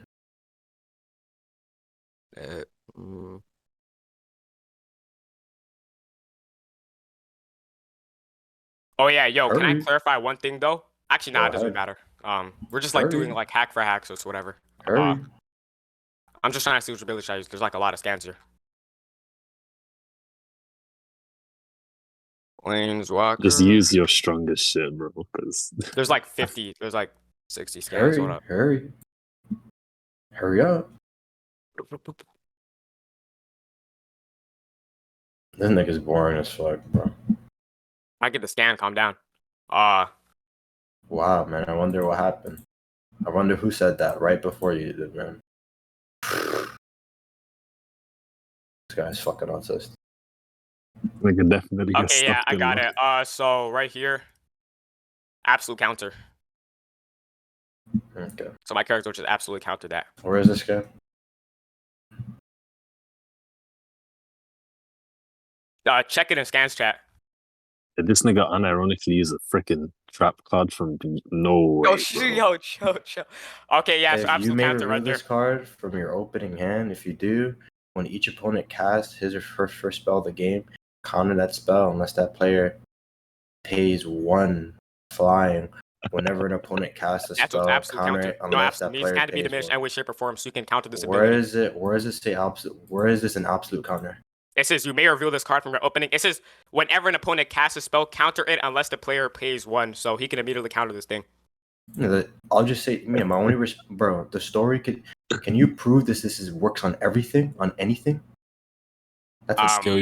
Oh yeah, yo, can I clarify one thing though? Actually, nah, it doesn't matter. We're just doing hack for hack, so it's whatever. I'm just trying to see which ability should I use. There's a lot of scans here. Planeswalker. Just use your strongest shit, bro. Because there's 50. There's 60 scans. Hurry up. This nigga's boring as fuck, bro. I get the scan. Calm down. Wow, man. I wonder what happened. I wonder who said that right before you did, man. This guy's fucking autistic. We could definitely get Okay, yeah, stuck I in got luck. it. So right here, absolute counter. Okay. So my character will just absolutely counter that. Where is this guy? Check it in scans chat. This nigga unironically is a freaking trap card from no way. Yo, chill. Okay, yeah, so If you absolute may counter reveal right there. this card from your opening hand, if you do, when each opponent casts his or her first spell of the game, counter that spell unless that player pays 1 flying. Whenever an opponent casts a That's spell, what's absolute counter counter. it No, unless absolute that means player can be pays diminished 1. in any way, shape, or form, so you can counter this Where ability. is it? Where is this say absolute? Where is this an absolute counter? It says you may reveal this card from your opening. It says whenever an opponent casts a spell, counter it unless the player pays 1, so he can immediately counter this thing. I'll just say, man, my only bro, the story could. Can you prove this works on everything, on anything? That's a Scale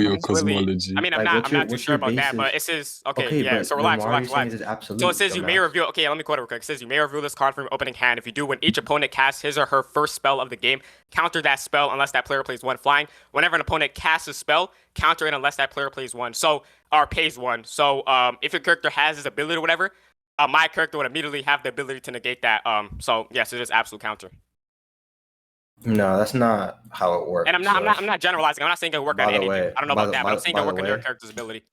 your cosmology. I mean, I'm Like, not too sure your about that, basis? but it says okay, Okay, yeah. but So then relax. why are you saying this is absolute? So it says you may dumbass? reveal. Okay, let me quote it real quick. It says you may reveal this card from your opening hand. If you do, when each opponent casts his or her first spell of the game, counter that spell unless that player plays 1 flying. Whenever an opponent casts a spell, counter it unless that player plays 1. So or pays 1. So if your character has this ability or whatever, my character would immediately have the ability to negate that. So yes, it is absolute counter. No, that's not how it works. And I'm not generalizing. I'm not saying it will work on By the anything. way- I don't know by about the- that, by- but I'm saying by it'll the work on your way- character's ability.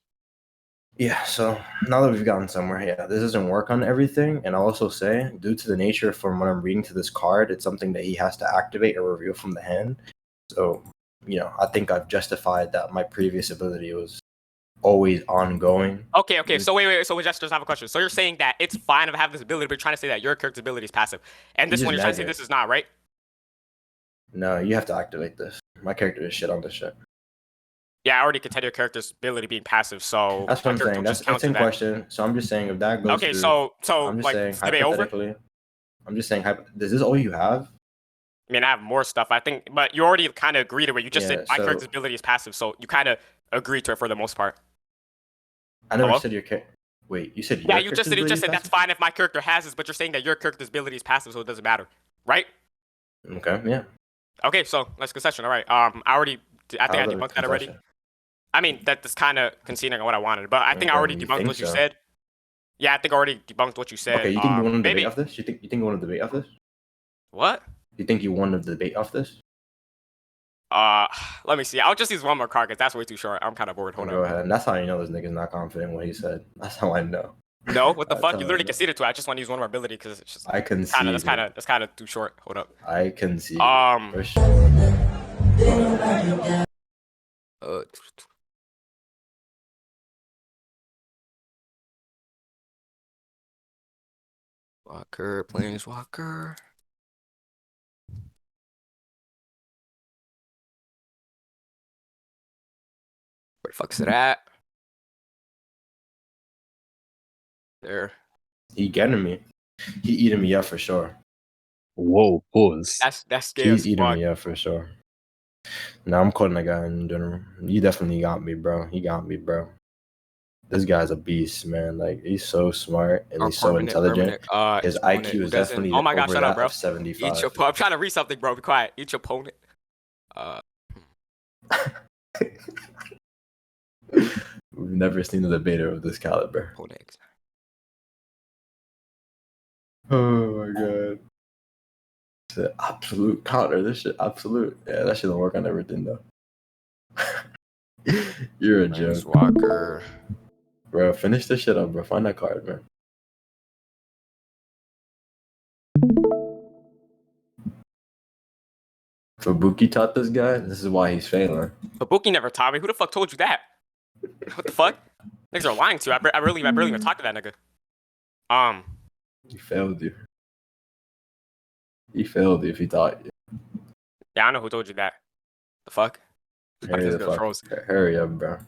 Yeah, so now that we've gotten somewhere, yeah, this doesn't work on everything. And I'll also say, due to the nature from what I'm reading to this card, it's something that he has to activate or reveal from the hand. So, I think I've justified that my previous ability was always ongoing. Okay. So wait. So we just have a question. So you're saying that it's fine to have this ability, but you're trying to say that your character's ability is passive, and this You one just you're trying to say nag it. this is not, right? No, you have to activate this. My character is shit on this shit. Yeah, I already contend your character's ability being passive, so That's what my I'm character saying. will That's just counter in that. question. So I'm just saying if that goes Okay, through, so I'm just like saying is the debate over? hypothetically. I'm just saying, is this all you have? I mean, I have more stuff, I think, but you already kind of agreed to it. You just Yeah, said my so- character's ability is passive, so you kind of agreed to it for the most part. I never Hello? said your character. Wait, you said Yeah, your you just said that's fine if my character has this, but you're saying that your character's ability is passive, so it doesn't matter, right? Okay, yeah. Okay, so let's concession. All right. I think I debunked that already. I mean, that's kind of conceding on what I wanted, but I think I Okay, already you debunked think what you so? said. Yeah, I think I already debunked what you said. Okay, you think you won the maybe debate off this? You think you won the debate off this? what? You think you won the debate off this? Let me see. I'll just use one more card because that's way too short. I'm kind of bored. Hold Go on. ahead. And that's how you know this nigga's not confident in what he said. That's how I know. No, what the That's fuck? how You I literally know. conceded to it. I just want to use one more ability because it's just I concede. that's kind of too short. Hold up. I concede. Um, For sure. Planeswalker. Where the fuck's it at? There. He getting me. He eating me up for sure. Whoa, pause. That's scary. He's eating me up for sure. No, I'm calling that guy in general. You definitely got me, bro. He got me, bro. This guy's a beast, man. Like, he's so smart and he's so intelligent. His IQ is definitely oh my god, over shut up, that bro. of 75. I'm trying to read something, bro. Be quiet. Each opponent. We've never seen a debater of this caliber. Opponent. Oh my god. It's an absolute counter. This shit absolute. Yeah, that shit don't work on everything though. You're a joke. Planeswalker. Bro, finish this shit up, bro. Find that card, man. Fubuki taught this guy. This is why he's failing. Fubuki never taught me. Who the fuck told you that? What the fuck? Niggas are lying to you. I really even talked to that nigga. He failed you. He failed you if he taught you. Yeah, I know who told you that. The fuck? Hurry This the guy fuck. froze. Hurry up, bro.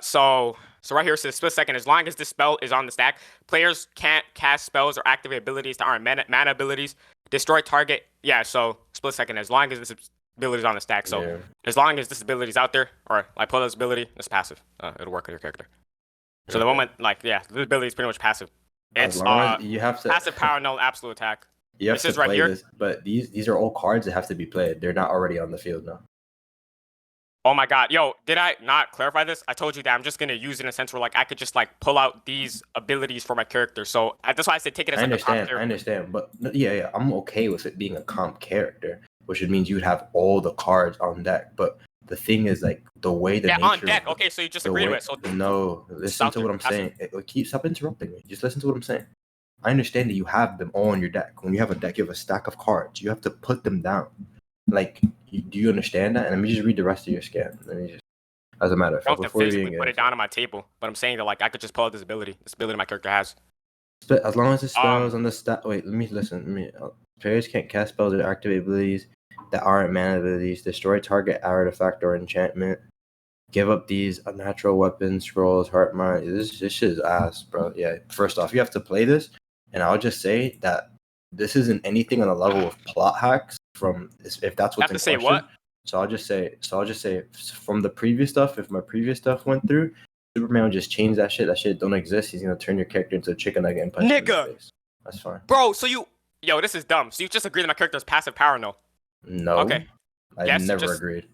So right here it says split second. As long as this spell is on the stack, players can't cast spells or activate abilities that aren't mana abilities. Destroy target. Yeah, so split second. As long as this ability is on the stack. So Yeah. as long as this ability is out there, or like pull this ability, it's passive. It'll work on your character. So the moment, like, yeah, this ability is pretty much passive. As It's long as you have to passive power, null, absolute attack. you have This to is right play here. this, but these are all cards that have to be played. They're not already on the field now. Oh my god, yo, did I not clarify this? I told you that I'm just gonna use it in a sense where like I could just like pull out these abilities for my character. So that's why I said take it as I like a top understand, character. I understand, but yeah, I'm okay with it being a comp character, which means you'd have all the cards on deck. But the thing is, like the way the nature on deck. of Okay, so you just the agree to way, it. So no, listen to what I'm saying. Stop interrupting me. Just listen to what I'm saying. I understand that you have them all on your deck. When you have a deck, you have a stack of cards. You have to put them down. Like, do you understand that? And let me just read the rest of your scan. Let me just, as a matter of I fact, don't have to before you physically even put get it down on my table, but I'm saying that like I could just pull out this ability my character has. as long as the spells on the stat. Wait, let me listen. Players can't cast spells or activate abilities that aren't mana abilities. Destroy target artifact or enchantment. Give up these unnatural weapons, scrolls, heart mind. This shit is ass, bro. Yeah. First off, you have to play this, and I'll just say that this isn't anything on the level of plot hacks. From if that's what's Have in to say question. what? So I'll just say from the previous stuff. If my previous stuff went through, Superman would just change that shit. That shit don't exist. He's gonna turn your character into a chicken nugget and punch you in the face. That's fine. Bro, so yo, this is dumb. So you just agreed that my character has passive power, no? No. Okay. I Yes, never agreed.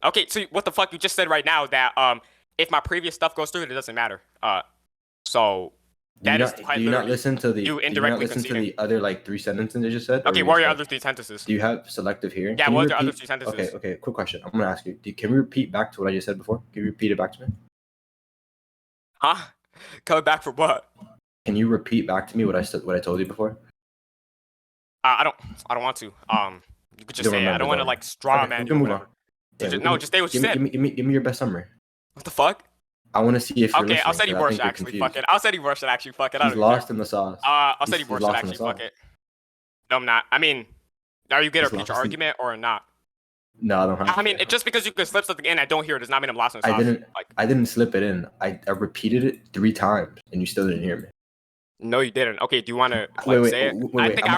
Okay, so what the fuck you just said right now that if my previous stuff goes through, it doesn't matter. So that is quite do you not listen to the other like 3 sentences I just said? Okay, what are your other 3 sentences? Do you have selective hearing? Yeah, what are your other 3 sentences? Okay, quick question. I'm gonna ask you. Can we repeat back to what I just said before? Can you repeat it back to me? Huh? Coming back for what? Can you repeat back to me what I told you before? I don't want to. You could just say it. I don't want to like straw man you or whatever. Just say what you said. Give me your best summary. What the fuck? I want to see if you're listening. I'll send you more shit actually. Fuck it. I'll send you more shit actually. Fuck it. He's lost in the sauce. I'll send you more shit actually. Fuck it. No, I'm not. I mean, are you good at future argument or not? No, I don't have. I mean, just because you can slip something in, I don't hear it does not mean I'm lost in the sauce. I didn't slip it in. I repeated it 3 times and you still didn't hear me. No, you didn't. Okay, do you want to say it? I think I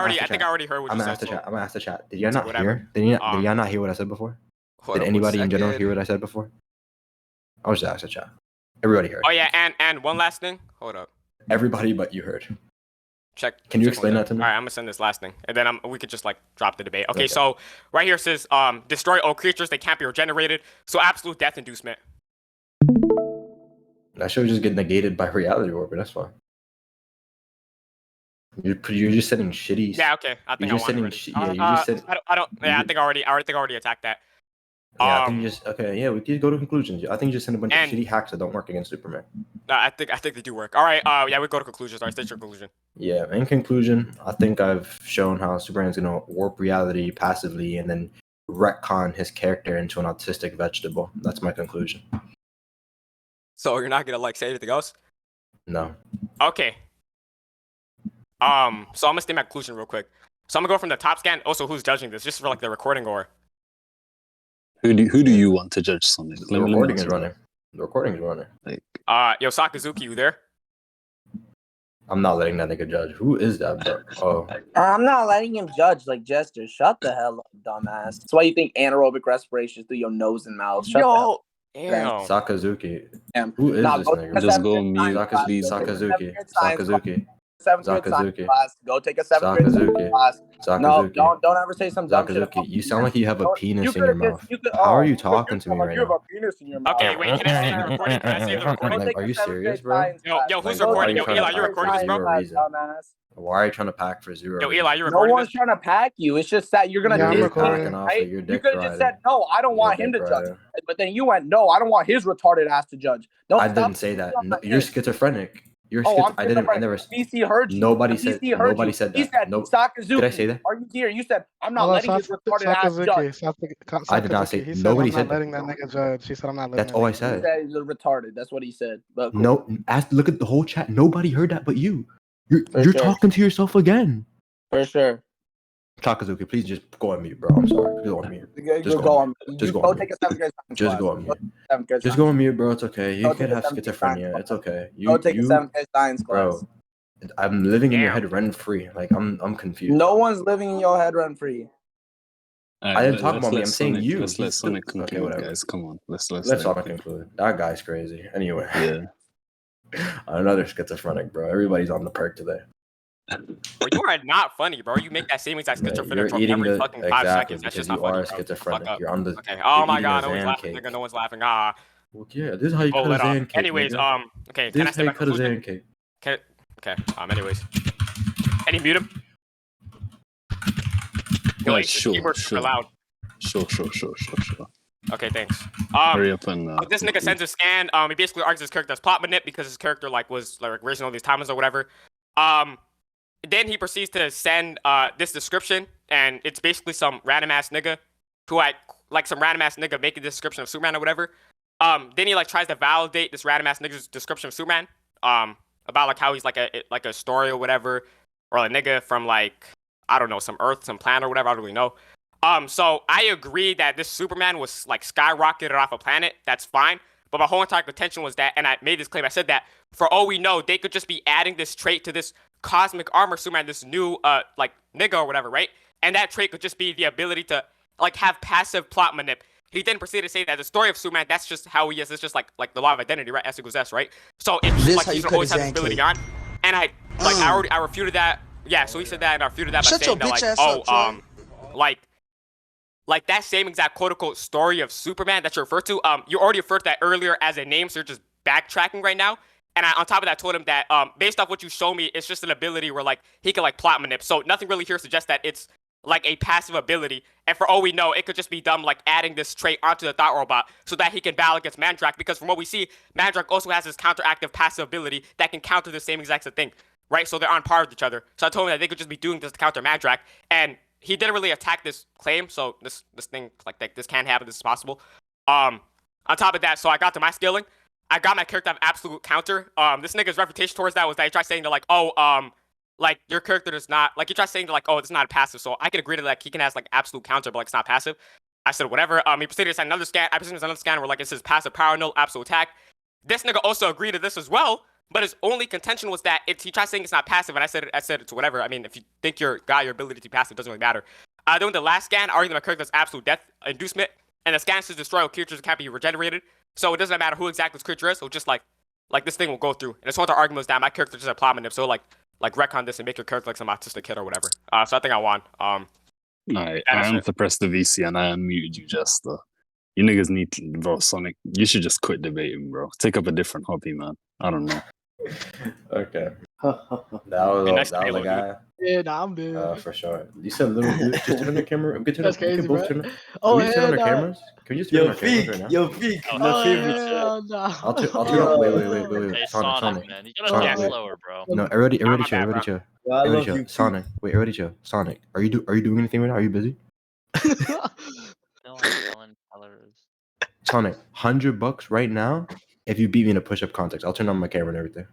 already heard what you said. I'm gonna ask the chat. Did y'all not hear? Did y'all not hear what I said before? Did anybody in general hear what I said before? I was just asking the chat. Everybody heard. Oh yeah, and one last thing. Hold up. Everybody but you heard. Check. Can you explain that to me? All right, I'm gonna send this last thing, and then we could just like drop the debate. Okay, so right here it says destroy all creatures. They can't be regenerated. So absolute death inducement. That should just get negated by reality orb, but that's fine. You're just sending shitty. Yeah, okay. I think you're I sending. Yeah, you just said. I don't. Yeah, I think I already attacked that. Yeah, I think you just okay. Yeah, we could go to conclusions. I think you just send a bunch of shitty hacks that don't work against Superman. I think they do work. All right. Yeah, we go to conclusions. All right, state your conclusion. Yeah, in conclusion, I think I've shown how Superman's gonna warp reality passively and then retcon his character into an autistic vegetable. That's my conclusion. So you're not gonna like say anything else? No. Okay. So I'm gonna state my conclusion real quick. So I'm gonna go from the top scan. Also, who's judging this? Just for like the recording or? Who do you want to judge Sonic? The recording is running. The recording is running. Like, yo, Sakazuki, you there? I'm not letting that nigga judge. Who is that, bro? Oh. I'm not letting him judge like Jester. Shut the hell up, dumbass. That's why you think anaerobic respiration through your nose and mouth. Shut the hell Damn. Sakazuki. Damn. Who is this nigga? Just go on mute. Sakazuki. Sakazuki. 7th grade science class. Go take a 7th grade science class. No, don't ever say some dumb shit. Sakazuki, you sound like you have a penis in your mouth. How are you talking to me right now? You have a penis in your mouth. Okay, wait, can I say the recording? Can I say the recording? Like, are you serious, bro? Yo, who's recording? Yo, Eli, you recording this, bro? Why are you trying to pack for 0? Yo, Eli, you recording this? No one's trying to pack you. It's just that you're gonna right? You could have just said no. I don't want him to judge, but then you went no. I don't want his retarded ass to judge. I didn't say that. No, you're schizophrenic. I never. BC heard you. Nobody said that. He said, no. Sakazuki, did I say that? Are you here? You said, I'm not letting his retarded ass judge. I did not say. Nobody said that. I'm not letting that nigga judge. He said, I'm not letting. That's all I said. He said he's retarded. That's what he said. But cool. No, look at the whole chat. Nobody heard that but you. You're talking to yourself again. For sure. Sakazuki, please just go on mute, bro. I'm sorry. Go on mute. Just go on mute. Just go on mute. Just go on mute. Just go on mute, bro. It's okay. You could have schizophrenia. It's okay. Go take a 7th grade science class. Bro, I'm living in your head rent free. Like I'm confused. No one's living in your head rent free. I didn't talk about me. I'm saying you. Let's let Sonic conclude, whatever. Guys. Come on. Let's Sonic conclude. That guy's crazy. Anyway. Yeah. Another schizophrenic, bro. Everybody's on the perk today. Bro, you are not funny, bro. You make that same exact Right, schizophrenic you're from eating every the fucking 5 exactly seconds. That's because just you not funny, are bro. schizophrenic. Fuck up. You're on the. Okay. Oh You're my eating god, a no one's Zan laughing. cake. Nigga, no one's laughing. Ah. Well, yeah, this is how you Oh, cut a let off. Zan cake. Anyways, nigga. okay. This Can I is how step you back cut a conclusion? Zan cake. Okay. Anyways. Can you mute him? Yo, Yeah, Ace, this keyboard's super loud. Sure. Okay, thanks. Hurry up and. This nigga sends a scan. He basically argues his character as plot manip because his character like was like raising all these timelines or whatever. Then he proceeds to send this description, and it's basically some random ass nigga who some random ass nigga making this description of Superman or whatever. Then he like tries to validate this random ass nigga's description of Superman. About like how he's like a story or whatever, or a nigga from like I don't know, some Earth, some planet or whatever. I don't really know. So I agree that this Superman was like skyrocketed off a planet. That's fine. But my whole entire contention was that, and I made this claim. I said that for all we know, they could just be adding this trait to this cosmic armor Superman, this new like nigga or whatever, right? And that trait could just be the ability to like have passive plot manip. He then proceeded to say that the story of Superman, that's just how he is. It's just like the law of identity, right? S equals S, right? So it's just like he's gonna always have this ability on. And I refuted that. Yeah, so he said that, and I refuted that by saying that like that same exact quote unquote story of Superman that you referred to. You already referred to that earlier as a name, so you're just backtracking right now. And on top of that, I told him that based off what you show me, it's just an ability where like he can like plot manip. So nothing really here suggests that it's like a passive ability. And for all we know, it could just be done like adding this trait onto the Thought Robot so that he can battle against Mandrake. Because from what we see, Mandrake also has this counteractive passive ability that can counter the same exact thing, right? So they're on par with each other. So I told him that they could just be doing this to counter Mandrake, and he didn't really attack this claim. So this thing like this can happen. This is possible. On top of that, so I got to my scaling. I got my character to have absolute counter. This nigga's reputation towards that was that he tried saying that like, like your character does not like he tried saying that like, it's not passive. So I can agree to like he can have like absolute counter, but like it's not passive. I said whatever. He proceeded to send another scan. I presented another scan where like it says passive power null, absolute attack. This nigga also agreed to this as well, but his only contention was that he tried saying it's not passive, and I said it's whatever. I mean, if you think your ability to be passive, it doesn't really matter. Doing the last scan, I argued that my character's absolute death inducement, and the scan says destroy all creatures that can't be regenerated. So it doesn't matter who exactly this creature is. So just like this thing will go through. And it's one of the arguments that my character just a plot manip. So like retcon this and make your character like some autistic kid or whatever. So I think I won. I am to press the VC and I unmuted you, Jester. You niggas need to, bro, Sonic. You should just quit debating, bro. Take up a different hobby, man. I don't know. Okay. That was a guy. Yeah, nah, I'm good. For sure. You said little dude, just turn on the camera. We can That's crazy, bro. Can Oh, we turn on our nah. cameras? Can we just turn on our cameras right now? Yo, Feek, Oh, my favorite show. hell nah. I'll turn up. Wait. Hey, Sonic. man. You gotta talk wait. slower, bro. No, everybody my chill. bad, Everybody bro. chill. Yo, I Everybody love chill. you, Sonic. Wait, everybody chill. Sonic. Are you doing anything right now? Are you busy? No, I'm telling colors. Sonic, $100 right now. If you beat me in a push-up contest, I'll turn on my camera and everything.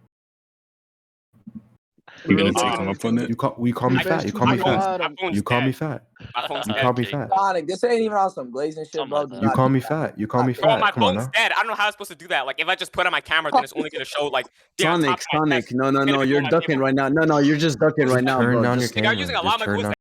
You're gonna Real take talk. him up on it? You call me fat. You call me fat. You call me fat. My phone's You dead. call me fat. Sonic, this ain't even on some glazing shit, Something bro. like that. Do You not call do me that. fat. You call me Bro, my fat. Come on phone's now. dead. I don't know how I'm supposed to do that. Like if I just put on my camera, then it's only gonna show like the on top Sonic, of my Sonic. chest. No, It's gonna be you're on my ducking table. right now. No, you're just ducking right now, Turn bro. down your Just- Like, I'm using a camera. lot of Just my turn moves down.